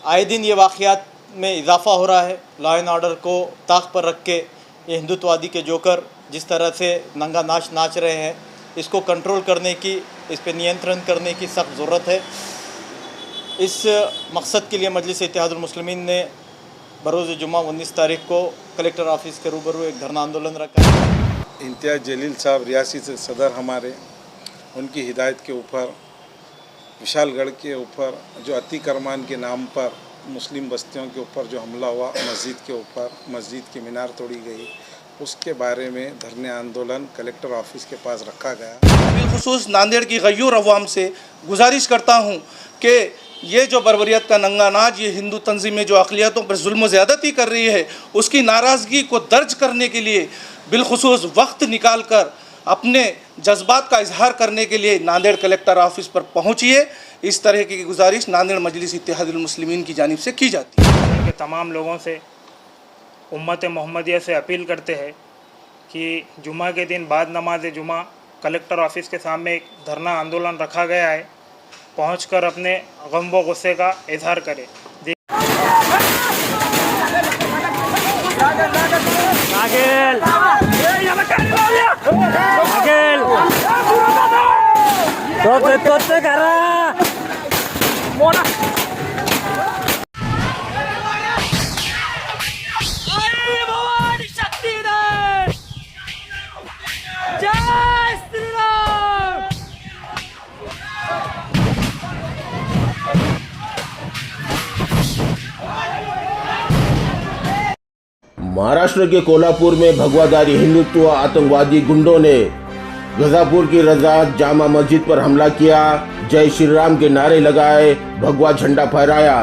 आए दिन ये वाक़यात में इजाफ़ा हो रहा है। लॉ एंड ऑर्डर को ताक पर रख के ये हिंदुत्ववादी के जोकर जिस तरह से नंगा नाच नाच रहे हैं, इसको कंट्रोल करने की, इस पर नियंत्रण करने की सख्त ज़रूरत है। इस मकसद के लिए मजलिस इत्तेहादुल मुस्लिमीन ने बरोज़ जुम्मा 19 तारीख को कलेक्टर ऑफिस के रूबरू एक धरना आंदोलन रखा है। इम्तियाज़ जलील साहब रियासी से सदर हमारे, उनकी हिदायत के ऊपर विशालगढ़ के ऊपर जो अतिक्रमण के नाम पर मुस्लिम बस्तियों के ऊपर जो हमला हुआ, मस्जिद के ऊपर, मस्जिद की मीनार तोड़ी गई, उसके बारे में धरने आंदोलन कलेक्टर ऑफिस के पास रखा गया। बिलखुसूस नांदेड़ की गयूर अवाम से गुजारिश करता हूँ कि ये जो बर्बरियत का नंगा नाच, ये हिंदू तंजीमें जो अक़लियतों पर जुल्म ज़्यादती कर रही है, उसकी नाराज़गी को दर्ज करने के लिए बिलखुसूस वक्त निकाल कर अपने जज्बात का इजहार करने के लिए नांदेड़ कलेक्टर ऑफिस पर पहुँचिए। इस तरह की गुजारिश नांदेड़ मजलिस इत्तेहादुल मुस्लिमीन की जानिब से की जाती है। के तमाम लोगों से, उम्मत मोहम्मदिया से अपील करते हैं कि जुमा के दिन बाद नमाज जुमा कलेक्टर ऑफिस के सामने एक धरना आंदोलन रखा गया है, पहुंचकर अपने गम व गुस्से का इजहार करें। महाराष्ट्र के कोल्हापुर में भगवाधारी हिंदुत्व आतंकवादी गुंडों ने गजापुर की रजा जामा मस्जिद पर हमला किया, जय श्री राम के नारे लगाए, भगवा झंडा फहराया,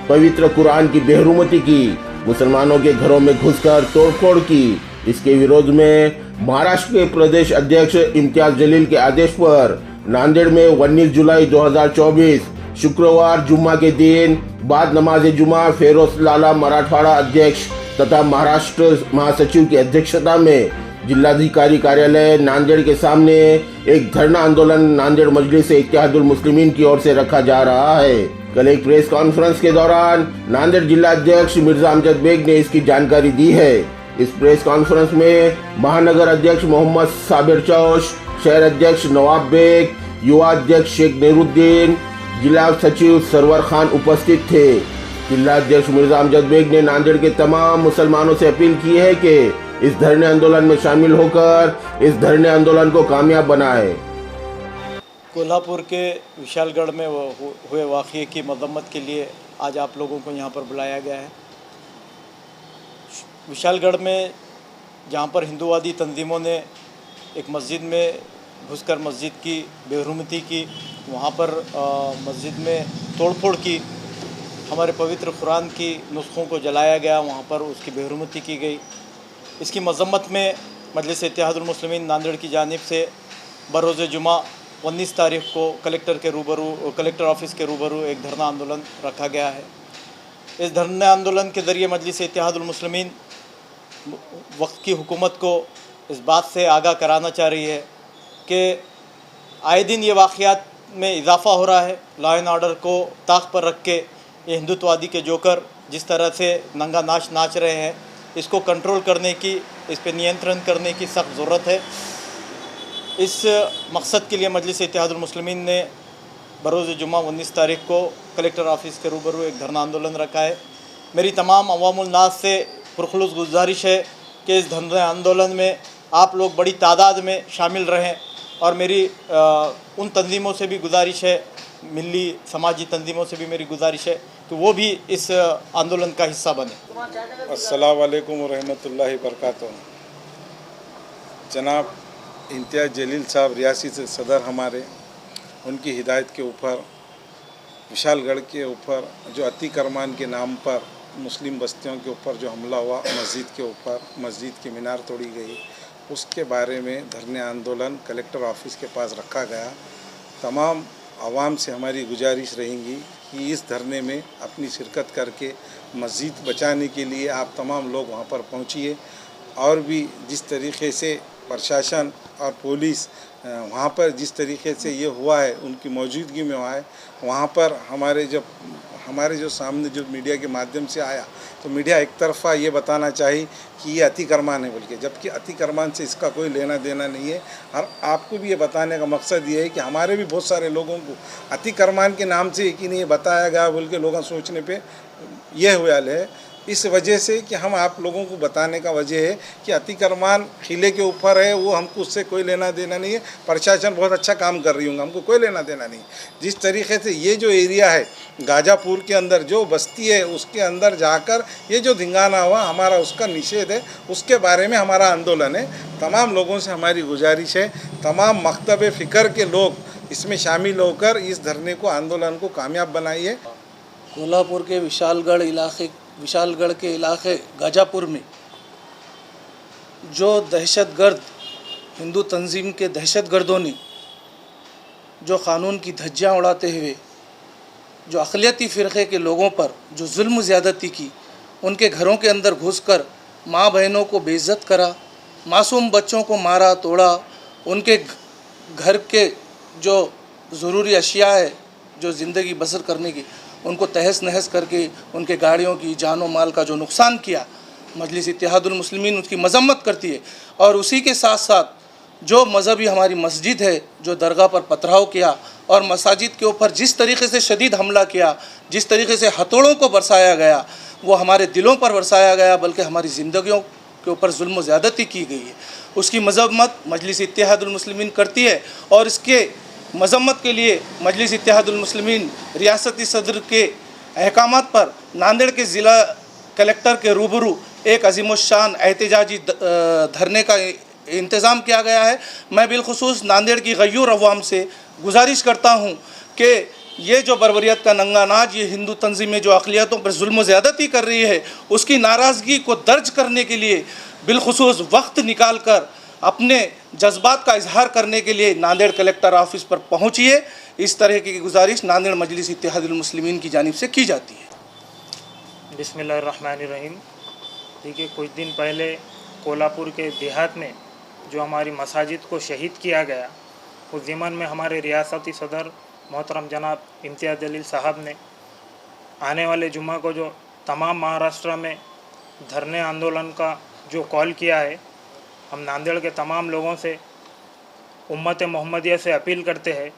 पवित्र कुरान की बेहरुमती की, मुसलमानों के घरों में घुसकर तोड़फोड़ की। इसके विरोध में महाराष्ट्र के प्रदेश अध्यक्ष इम्तियाज जलील के आदेश पर नांदेड़ में 19 जुलाई 2024 शुक्रवार जुम्मा के दिन बाद नमाज जुमा फेरोज लाला मराठवाड़ा अध्यक्ष तथा महाराष्ट्र महासचिव की अध्यक्षता में जिलाधिकारी कार्यालय नांदेड़ के सामने एक धरना आंदोलन नांदेड़ मजलिस इत्तेहादुल मुस्लिमीन की ओर से रखा जा रहा है। कल एक प्रेस कॉन्फ्रेंस के दौरान नांदेड़ जिला अध्यक्ष मिर्जा अमजद बेग ने इसकी जानकारी दी है। इस प्रेस कॉन्फ्रेंस में महानगर अध्यक्ष मोहम्मद साबिर चौश, शहर अध्यक्ष नवाब बेग, युवा अध्यक्ष शेख नेरुद्दीन, जिला सचिव सरवर खान उपस्थित थे। जिला अध्यक्ष मिर्जा अमजद बेग ने नांदेड़ के तमाम मुसलमानों से अपील की है कि इस धरने आंदोलन में शामिल होकर इस धरने आंदोलन को कामयाब बनाए। कोल्हापुर के विशालगढ़ में हुए वाक़ये की मजम्मत के लिए आज आप लोगों को यहाँ पर बुलाया गया है। विशालगढ़ में जहाँ पर हिंदूवादी तंजीमों ने एक मस्जिद में घुसकर मस्जिद की बेहरुमती की, वहाँ पर मस्जिद में तोड़फोड़ की, हमारे पवित्र कुरान की नुस्खों को जलाया गया, वहाँ पर उसकी बेहरुमती की गई। इसकी मजम्मत में मजलिस इत्तेहादुल मुस्लिमीन नांदेड़ की जानिब से बरोज़ जुमा 19 तारीख को कलेक्टर ऑफिस के रूबरू एक धरना आंदोलन रखा गया है। इस धरना आंदोलन के ज़रिए मजलिस इत्तेहादुल मुस्लिमीन वक्त की हुकूमत को इस बात से आगाह कराना चाह रही है कि आए दिन ये वाक़यात में इजाफ़ा हो रहा है। लॉ एंड ऑर्डर को ताक पर रख के ये हिंदुत्ववादी के जोकर जिस तरह से नंगा नाच नाच रहे हैं, इसको कंट्रोल करने की, इस पर नियंत्रण करने की सख्त ज़रूरत है। इस मकसद के लिए मजलिस इत्तेहादुल मुस्लिमीन ने बरोज़ जुम्मा 19 तारीख को कलेक्टर ऑफिस के रूबरू एक धरना आंदोलन रखा है। मेरी तमाम अवामुल नास से पुरखुलूस गुजारिश है कि इस धरने आंदोलन में आप लोग बड़ी तादाद में शामिल रहें और मेरी उन तंजीमों से भी गुजारिश है, मिली समाजी तंजीमों से भी मेरी गुजारिश है कि वो भी इस आंदोलन का हिस्सा बने। अस्सलाम वालेकुम व रहमतुल्लाहि बरकातहू। जनाब इम्तियाज़ जलील साहब रियासी से सदर हमारे, उनकी हिदायत के ऊपर विशालगढ़ के ऊपर जो अतिक्रमण के नाम पर मुस्लिम बस्तियों के ऊपर जो हमला हुआ, मस्जिद के ऊपर, मस्जिद की मीनार तोड़ी गई, उसके बारे में धरने आंदोलन कलेक्टर ऑफिस के पास रखा गया। तमाम आवाम से हमारी गुजारिश रहेंगी कि इस धरने में अपनी शिरकत करके मस्जिद बचाने के लिए आप तमाम लोग वहाँ पर पहुँचिए। और भी जिस तरीक़े से प्रशासन और पुलिस वहाँ पर जिस तरीके से ये हुआ है, उनकी मौजूदगी में हुआ है, वहाँ पर हमारे जब हमारे जो सामने जो मीडिया के माध्यम से आया, तो मीडिया एक तरफा ये बताना चाहिए कि ये अतिक्रमण है बोल के, जबकि अतिक्रमण से इसका कोई लेना देना नहीं है। और आपको भी ये बताने का मकसद ये है कि हमारे भी बहुत सारे लोगों को अतिक्रमण के नाम से कि नहीं ये बताया गया बोल के लोग सोचने पे ये हुआ है। इस वजह से कि हम आप लोगों को बताने का वजह है कि अतिक्रमण किले के ऊपर है, वो हमको उससे कोई लेना देना नहीं है। प्रशासन बहुत अच्छा काम कर रही होंगे, हमको कोई लेना देना नहीं। जिस तरीके से ये जो एरिया है गाजापुर के अंदर जो बस्ती है उसके अंदर जाकर ये जो धिंगाना हुआ, हमारा उसका निषेध है, उसके बारे में हमारा आंदोलन है। तमाम लोगों से हमारी गुजारिश है, तमाम मकतब फ़िक्र के लोग इसमें शामिल होकर इस धरने को, आंदोलन को कामयाब बनाइए। कोल्हापुर के विशालगढ़ के इलाके गाजापुर में जो दहशतगर्द हिंदू तंजीम के दहशतगर्दों ने जो क़ानून की धज्जियाँ उड़ाते हुए जो अक़लियती फ़िरक़े के लोगों पर जो जुल्म ज़्यादती की, उनके घरों के अंदर घुसकर माँ बहनों को बेइज्जत करा, मासूम बच्चों को मारा तोड़ा, उनके घर के जो ज़रूरी अशिया है जो ज़िंदगी बसर करने की, उनको तहस नहस करके उनके गाड़ियों की जानो माल का जो नुकसान किया, मजलिस इत्तेहादुल मुस्लिमीन उसकी मजम्मत करती है। और उसी के साथ साथ जो मजहबी हमारी मस्जिद है जो दरगाह पर पथराव किया और मसाजिद के ऊपर जिस तरीके से शदीद हमला किया, जिस तरीके से हथौड़ों को बरसाया गया, वो हमारे दिलों पर बरसाया गया, बल्कि हमारी ज़िंदगियों के ऊपर जुल्म ज़्यादती की गई है। उसकी मजम्मत मजलिस इत्तेहादुल मुस्लिमीन करती है। और इसके मजम्मत के लिए मजलिस इत्तेहादुल मुस्लिमीन रियासती सदर के अहकामात पर नांदेड़ के ज़िला कलेक्टर के रूबरू एक अज़ीमुश्शान एहतजाजी धरने का इंतज़ाम किया गया है। मैं बिलखुसूस नांदेड़ की गयूर अवाम से गुजारिश करता हूँ कि ये जो बर्बरियत का नंगा नाच, ये हिंदू तंजीमें जो अक़लियतों पर जुल्म ज़्यादती कर रही है, उसकी नाराज़गी को दर्ज करने के लिए बिलखुसूस वक्त निकाल कर अपने जज्बात का इजहार करने के लिए नांदेड़ कलेक्टर ऑफिस पर पहुँचिए। इस तरह की गुजारिश नांदेड़ मजलिस इत्तेहादुल मुस्लिमीन की जानिब से की जाती है। बिस्मिल्लाहिर्रहमानिर्रहीम। देखिए, कुछ दिन पहले कोल्हापुर के देहात में जो हमारी मसाजिद को शहीद किया गया, उस ज़िमन में हमारे रियासती सदर मोहतरम जनाब इम्तियाज़ जलील साहब ने आने वाले जुम्मा को जो तमाम महाराष्ट्र में धरने आंदोलन का जो कॉल किया है, हम नांदेड़ के तमाम लोगों से, उम्मत मोहम्मदिया से अपील करते हैं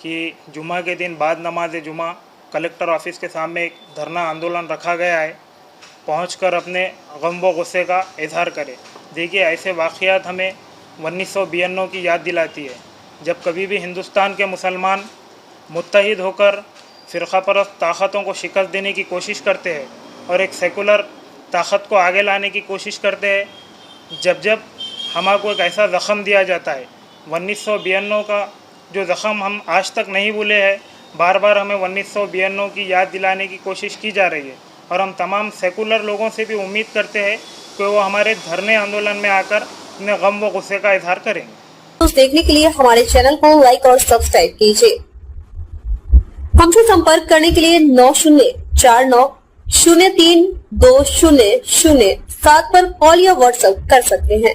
कि जुम्मा के दिन बाद नमाज जुम्मा कलेक्टर ऑफिस के सामने एक धरना आंदोलन रखा गया है, पहुंचकर अपने गम व गुस्से का इजहार करें। देखिए, ऐसे वाक़यात हमें 1992 की याद दिलाती है, जब कभी भी हिंदुस्तान के मुसलमान मुत्तहिद होकर फ़िरक़ा परस्त ताक़तों को शिकस्त देने की कोशिश करते हैं और एक सेकुलर ताक़त को आगे लाने की कोशिश करते हैं। जब हमारे एक ऐसा ज़ख़म दिया जाता है, 1992 का जो ज़ख़म हम आज तक नहीं भूले हैं, बार बार हमें 1992 की याद दिलाने की कोशिश की जा रही है। और हम तमाम सेकुलर लोगों से भी उम्मीद करते हैं कि वो हमारे धरने आंदोलन में आकर अपने गम व गुस्से का इजहार करेंगे। तो देखने के लिए हमारे चैनल को लाइक और सब्सक्राइब कीजिए। हमसे संपर्क करने के लिए 9049032007 पर कॉल या व्हाट्सएप कर सकते हैं।